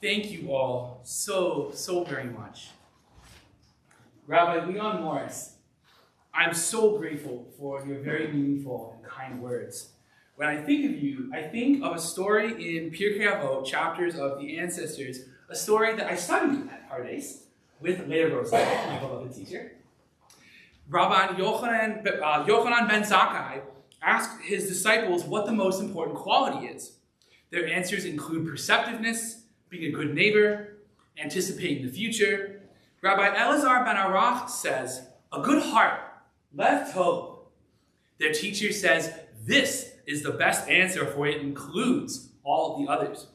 Thank you all so very much. Rabbi Leon Morris, I'm so grateful for your very meaningful and kind words. When I think of you, I think of a story in Pirkei Avot, chapters of the ancestors, a story that I studied at Pardes with Leah Rosa, my beloved teacher. Rabbi Yochanan ben Zakkai asked his disciples what the most important quality is. Their answers include perceptiveness, being a good neighbor, anticipating the future. Rabbi Elazar ben Arach says, a good heart, lev tov. Their teacher says, this is the best answer, for it includes all the others.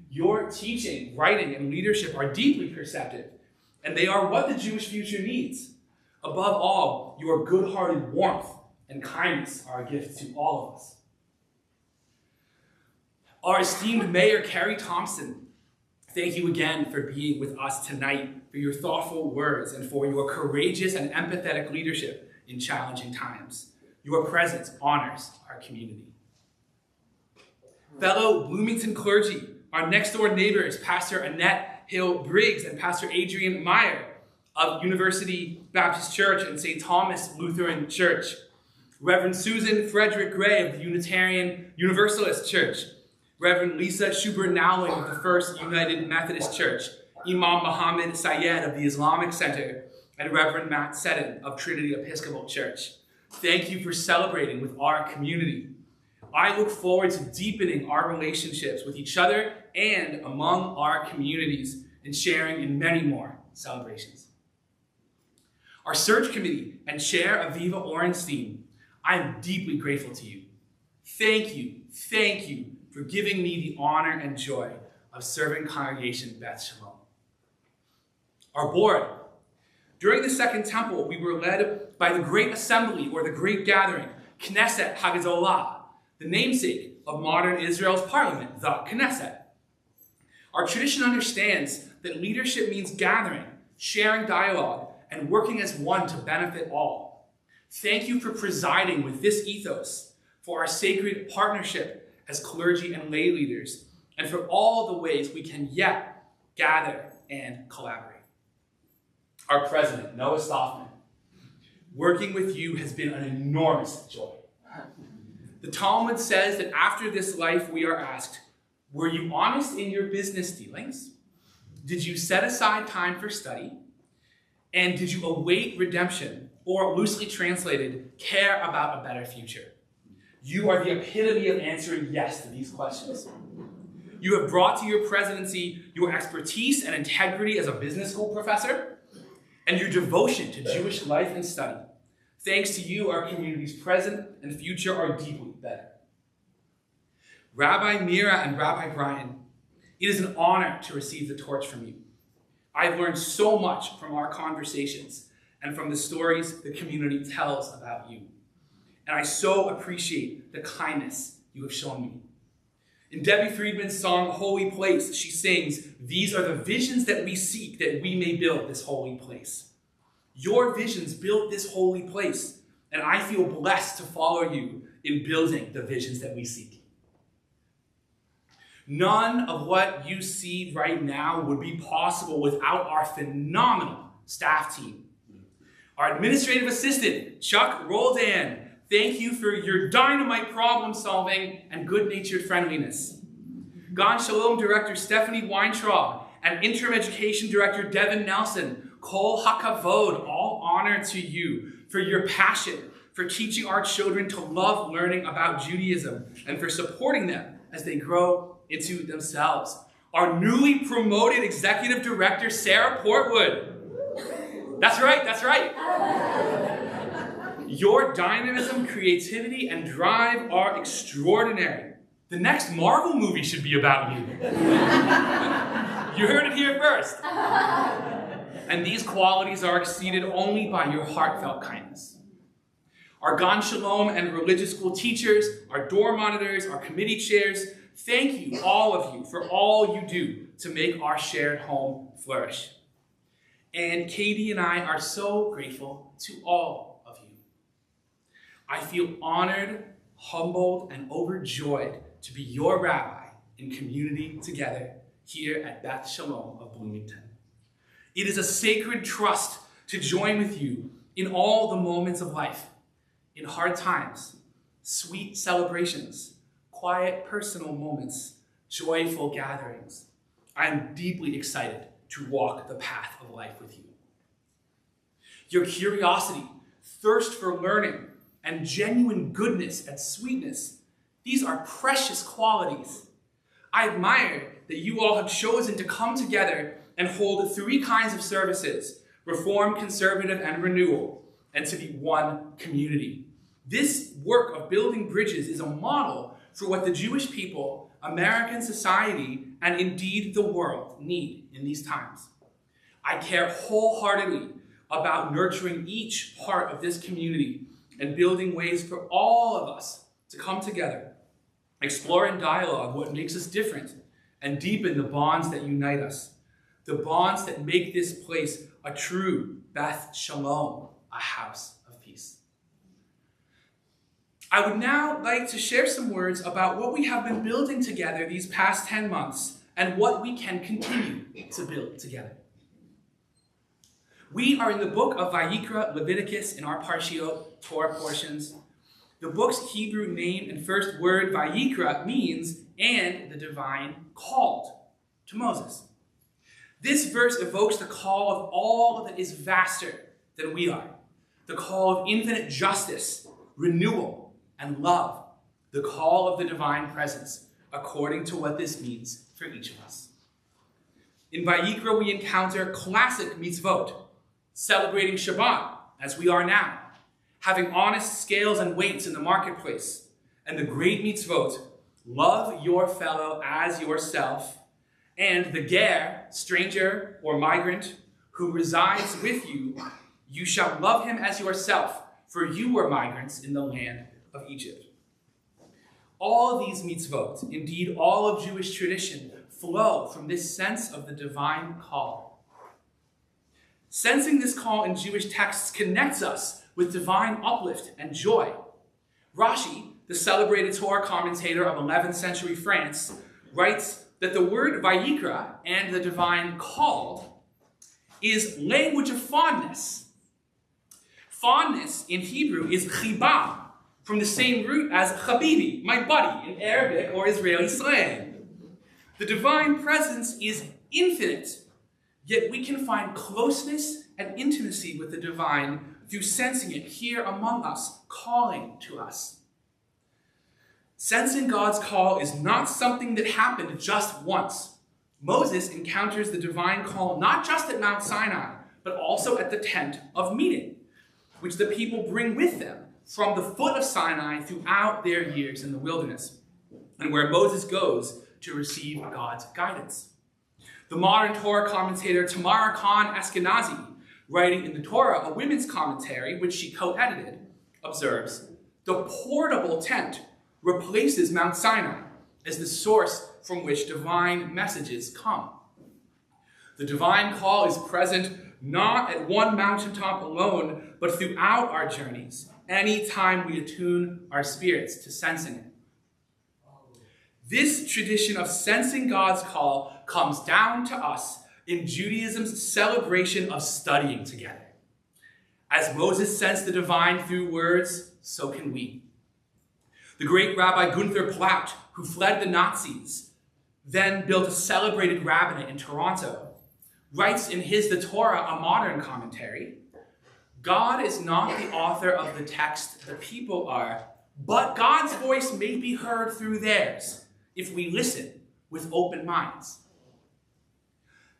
Your teaching, writing, and leadership are deeply perceptive, and they are what the Jewish future needs. Above all, your good-hearted warmth and kindness are a gift to all of us. Our esteemed Mayor, Carrie Thompson, thank you again for being with us tonight, for your thoughtful words, and for your courageous and empathetic leadership in challenging times. Your presence honors our community. Fellow Bloomington clergy, our next-door neighbors, Pastor Annette Hill-Briggs and Pastor Adrian Meyer of University Baptist Church and St. Thomas Lutheran Church, Reverend Susan Frederick Gray of the Unitarian Universalist Church, Reverend Lisa Schubert-Nowling of the First United Methodist Church, Imam Muhammad Sayed of the Islamic Center, and Reverend Matt Seddon of Trinity Episcopal Church. Thank you for celebrating with our community. I look forward to deepening our relationships with each other and among our communities and sharing in many more celebrations. Our search committee and Chair Aviva Orenstein, I am deeply grateful to you. Thank you for giving me the honor and joy of serving Congregation Beth Shalom. Our board, during the Second Temple, we were led by the Great Assembly, or the Great Gathering, Knesset Hagadolah, the namesake of modern Israel's parliament, the Knesset. Our tradition understands that leadership means gathering, sharing dialogue, and working as one to benefit all. Thank you for presiding with this ethos, for our sacred partnership as clergy and lay leaders, and for all the ways we can yet gather and collaborate. Our president, Noah Stoffman, working with you has been an enormous joy. The Talmud says that after this life we are asked, were you honest in your business dealings? Did you set aside time for study? And did you await redemption, or loosely translated, care about a better future? You are the epitome of answering yes to these questions. You have brought to your presidency your expertise and integrity as a business school professor, and your devotion to Jewish life and study. Thanks to you, our community's present and future are deeply better. Rabbi Mira and Rabbi Brian, it is an honor to receive the torch from you. I've learned so much from our conversations and from the stories the community tells about you. And I so appreciate the kindness you have shown me. In Debbie Friedman's song, Holy Place, she sings, these are the visions that we seek that we may build this holy place. Your visions built this holy place, and I feel blessed to follow you in building the visions that we seek. None of what you see right now would be possible without our phenomenal staff team. Our administrative assistant, Chuck Roldan, thank you for your dynamite problem solving and good-natured friendliness. Gan Shalom Director Stephanie Weintraub and Interim Education Director Devin Nelson, Kol HaKavod, all honor to you for your passion for teaching our children to love learning about Judaism and for supporting them as they grow into themselves. Our newly promoted Executive Director, Sarah Portwood. That's right. Your dynamism, creativity, and drive are extraordinary. The next Marvel movie should be about you. You heard it here first. And these qualities are exceeded only by your heartfelt kindness. Our Gan Shalom and religious school teachers, our door monitors, our committee chairs, thank you, all of you, for all you do to make our shared home flourish. And Katie and I are so grateful to all of you. I feel honored, humbled, and overjoyed to be your rabbi in community together here at Beth Shalom of Bloomington. It is a sacred trust to join with you in all the moments of life, in hard times, sweet celebrations, quiet personal moments, joyful gatherings. I am deeply excited to walk the path of life with you. Your curiosity, thirst for learning, and genuine goodness and sweetness, these are precious qualities. I admire that you all have chosen to come together and hold 3 kinds of services: Reform, Conservative, and Renewal, and to be one community. This work of building bridges is a model for what the Jewish people, American society, and indeed the world need in these times. I care wholeheartedly about nurturing each part of this community and building ways for all of us to come together, explore in dialogue what makes us different, and deepen the bonds that unite us, the bonds that make this place a true Beth Shalom, a house of peace. I would now like to share some words about what we have been building together these past 10 months and what we can continue to build together. We are in the book of Vayikra, Leviticus, in our Parshiot Torah portions. The book's Hebrew name and first word, Vayikra, means, and the divine called to Moses. This verse evokes the call of all that is vaster than we are, the call of infinite justice, renewal, and love, the call of the divine presence, according to what this means for each of us. In Vayikra, we encounter classic mitzvot, celebrating Shabbat, as we are now, having honest scales and weights in the marketplace, and the great mitzvot, love your fellow as yourself, and the ger, stranger or migrant, who resides with you, you shall love him as yourself, for you were migrants in the land of Egypt. All these mitzvot, indeed all of Jewish tradition, flow from this sense of the divine call. Sensing this call in Jewish texts connects us with divine uplift and joy. Rashi, the celebrated Torah commentator of 11th century France, writes that the word Vayikra and the divine called is language of fondness. Fondness in Hebrew is chibah, from the same root as chabibi, my buddy, in Arabic or Israeli slang. The divine presence is infinite, yet we can find closeness and intimacy with the divine through sensing it here among us, calling to us. Sensing God's call is not something that happened just once. Moses encounters the divine call not just at Mount Sinai, but also at the tent of meeting, which the people bring with them from the foot of Sinai throughout their years in the wilderness, and where Moses goes to receive God's guidance. The modern Torah commentator Tamara Khan Ashkenazi, writing in the Torah, a women's commentary, which she co-edited, observes, the portable tent replaces Mount Sinai as the source from which divine messages come. The divine call is present not at one mountaintop alone, but throughout our journeys, any time we attune our spirits to sensing it. This tradition of sensing God's call comes down to us in Judaism's celebration of studying together. As Moses sensed the divine through words, so can we. The great Rabbi Gunther Plaut, who fled the Nazis, then built a celebrated rabbinate in Toronto, writes in his The Torah, a modern commentary, God is not the author of the text, the people are, but God's voice may be heard through theirs if we listen with open minds.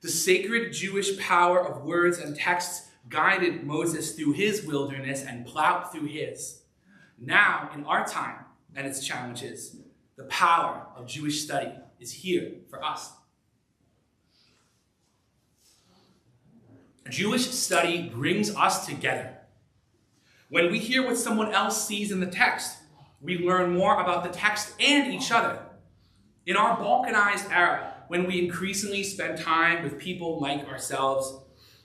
The sacred Jewish power of words and texts guided Moses through his wilderness and Plaut through his. Now, in our time and its challenges, the power of Jewish study is here for us. Jewish study brings us together. When we hear what someone else sees in the text, we learn more about the text and each other. In our balkanized era, when we increasingly spend time with people like ourselves,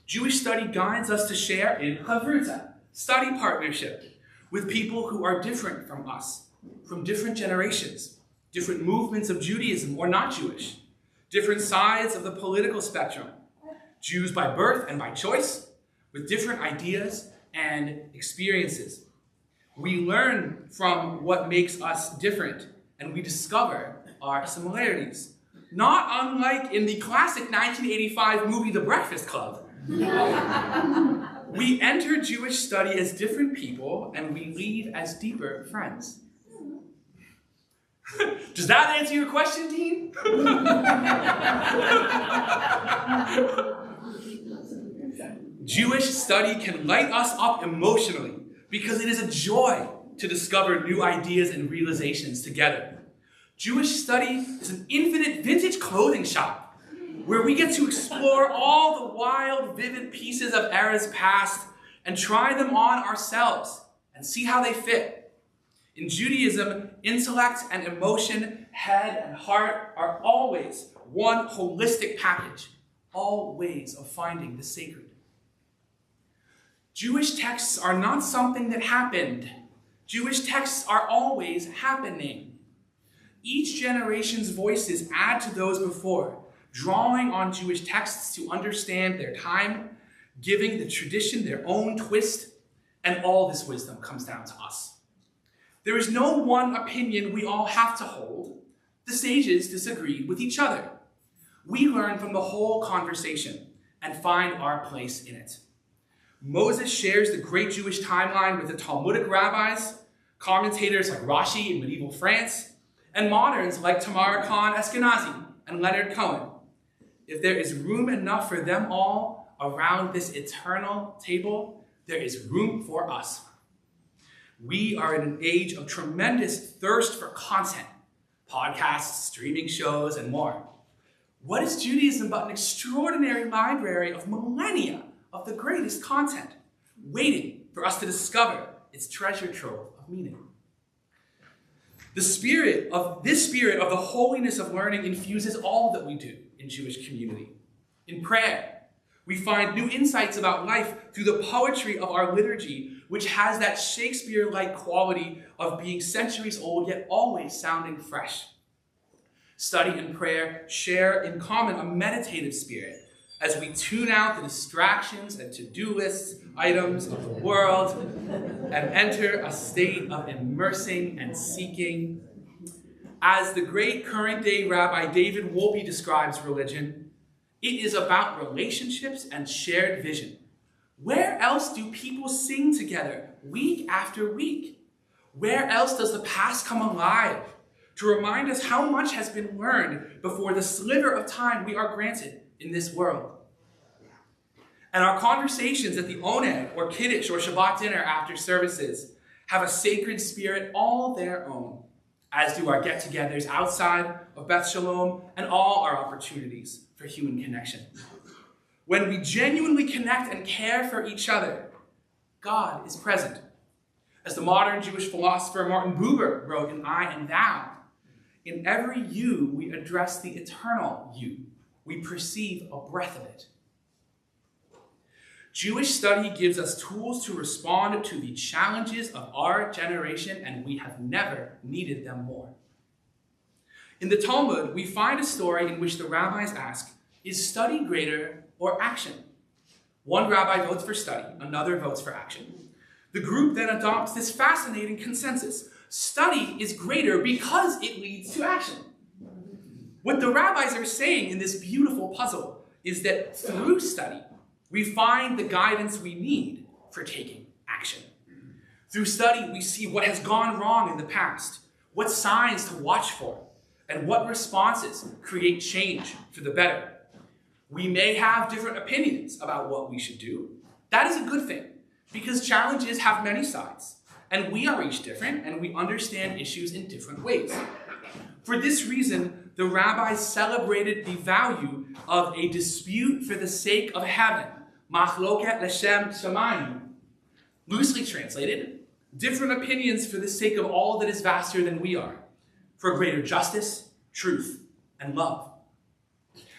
Jewish study guides us to share in chavruta, study partnership, with people who are different from us, from different generations, different movements of Judaism or not Jewish, different sides of the political spectrum, Jews by birth and by choice, with different ideas and experiences. We learn from what makes us different, and we discover our similarities. Not unlike in the classic 1985 movie The Breakfast Club. We enter Jewish study as different people, and we leave as deeper friends. Does that answer your question, Dean? Jewish study can light us up emotionally because it is a joy to discover new ideas and realizations together. Jewish study is an infinite vintage clothing shop where we get to explore all the wild, vivid pieces of eras past and try them on ourselves and see how they fit. In Judaism, intellect and emotion, head and heart are always one holistic package, all ways of finding the sacred. Jewish texts are not something that happened. Jewish texts are always happening. Each generation's voices add to those before, drawing on Jewish texts to understand their time, giving the tradition their own twist, and all this wisdom comes down to us. There is no one opinion we all have to hold. The sages disagreed with each other. We learn from the whole conversation and find our place in it. Moses shares the great Jewish timeline with the Talmudic rabbis, commentators like Rashi in medieval France, and moderns like Tamar Khan Eskenazi and Leonard Cohen. If there is room enough for them all around this eternal table, there is room for us. We are in an age of tremendous thirst for content, podcasts, streaming shows, and more. What is Judaism but an extraordinary library of millennia of the greatest content, waiting for us to discover its treasure trove of meaning? This spirit of the holiness of learning infuses all that we do in Jewish community. In prayer, we find new insights about life through the poetry of our liturgy, which has that Shakespeare-like quality of being centuries old, yet always sounding fresh. Study and prayer share in common a meditative spirit as we tune out the distractions and to-do lists, items of the world, and enter a state of immersing and seeking. As the great current-day Rabbi David Wolpe describes religion, it is about relationships and shared vision. Where else do people sing together week after week? Where else does the past come alive to remind us how much has been learned before the sliver of time we are granted in this world? And our conversations at the Oneg or Kiddush or Shabbat dinner after services have a sacred spirit all their own, as do our get-togethers outside of Beth Shalom and all our opportunities for human connection. When we genuinely connect and care for each other, God is present. As the modern Jewish philosopher Martin Buber wrote in I and Thou, in every you we address the eternal you. We perceive a breath of it. Jewish study gives us tools to respond to the challenges of our generation, and we have never needed them more. In the Talmud, we find a story in which the rabbis ask, is study greater or action? One rabbi votes for study, another votes for action. The group then adopts this fascinating consensus. Study is greater because it leads to action. What the rabbis are saying in this beautiful puzzle is that through study, we find the guidance we need for taking action. Through study, we see what has gone wrong in the past, what signs to watch for, and what responses create change for the better. We may have different opinions about what we should do. That is a good thing, because challenges have many sides, and we are each different, and we understand issues in different ways. For this reason, the rabbis celebrated the value of a dispute for the sake of heaven, machloket l'shem shamayim. Loosely translated, different opinions for the sake of all that is vaster than we are, for greater justice, truth, and love.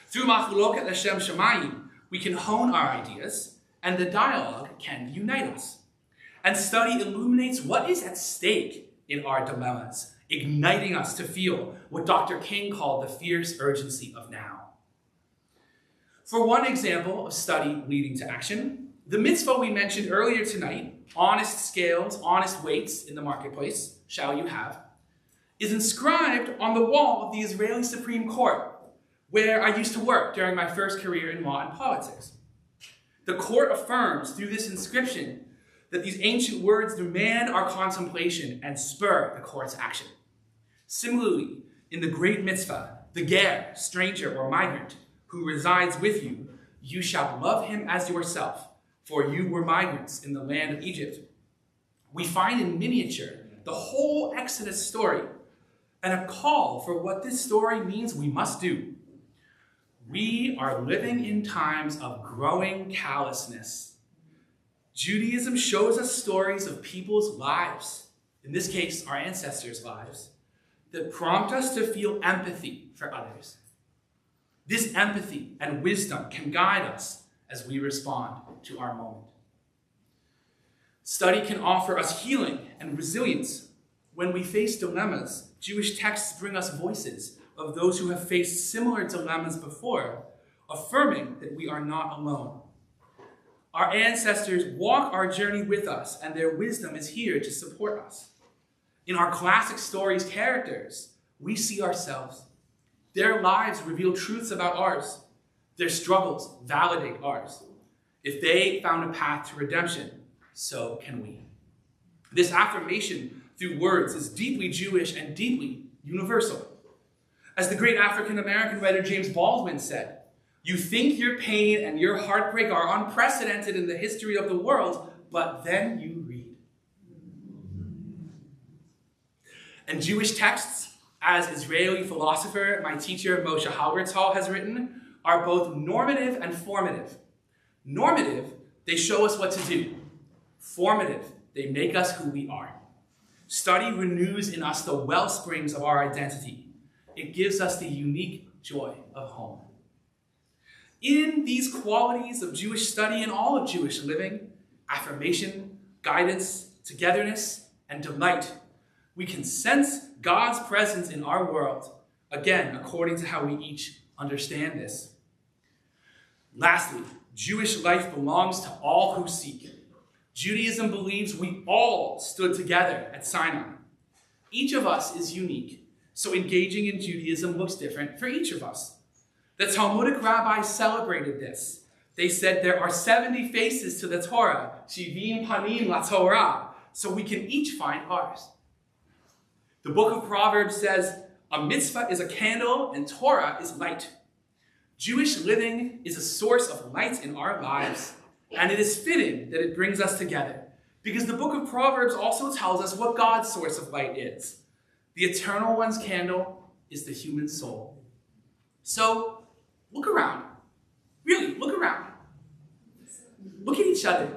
Through machloket l'shem shamayim, we can hone our ideas, and the dialogue can unite us. And study illuminates what is at stake in our dilemmas, igniting us to feel what Dr. King called the fierce urgency of now. For one example of study leading to action, the mitzvah we mentioned earlier tonight, honest scales, honest weights in the marketplace, shall you have, is inscribed on the wall of the Israeli Supreme Court, where I used to work during my first career in law and politics. The court affirms through this inscription that these ancient words demand our contemplation and spur the court's action. Similarly, in the great mitzvah, the ger, stranger or migrant, who resides with you, you shall love him as yourself, for you were migrants in the land of Egypt. We find in miniature the whole Exodus story and a call for what this story means we must do. We are living in times of growing callousness. Judaism shows us stories of people's lives, in this case, our ancestors' lives, that prompt us to feel empathy for others. This empathy and wisdom can guide us as we respond to our moment. Study can offer us healing and resilience. When we face dilemmas, Jewish texts bring us voices of those who have faced similar dilemmas before, affirming that we are not alone. Our ancestors walk our journey with us, and their wisdom is here to support us. In our classic stories' characters, we see ourselves. Their lives reveal truths about ours. Their struggles validate ours. If they found a path to redemption, so can we. This affirmation through words is deeply Jewish and deeply universal. As the great African-American writer James Baldwin said, "You think your pain and your heartbreak are unprecedented in the history of the world, but then you read." And Jewish texts, as Israeli philosopher, my teacher Moshe Halbertal has written, are both normative and formative. Normative, they show us what to do. Formative, they make us who we are. Study renews in us the well springs of our identity. It gives us the unique joy of home. In these qualities of Jewish study and all of Jewish living, affirmation, guidance, togetherness, and delight, we can sense God's presence in our world, again, according to how we each understand this. Lastly, Jewish life belongs to all who seek. Judaism believes we all stood together at Sinai. Each of us is unique, so engaging in Judaism looks different for each of us. The Talmudic rabbis celebrated this. They said there are 70 faces to the Torah, shivim panim la Torah, so we can each find ours. The book of Proverbs says, a mitzvah is a candle and Torah is light. Jewish living is a source of light in our lives, and it is fitting that it brings us together, because the book of Proverbs also tells us what God's source of light is. The Eternal One's candle is the human soul. So, look around. Really, look around. Look at each other.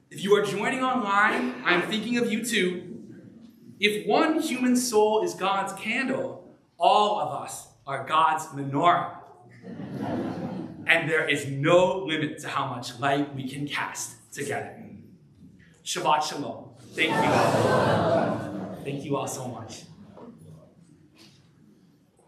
If you are joining online, I'm thinking of you too. If one human soul is God's candle, all of us are God's menorah. And there is no limit to how much light we can cast together. Shabbat Shalom. Thank you all. Thank you all so much.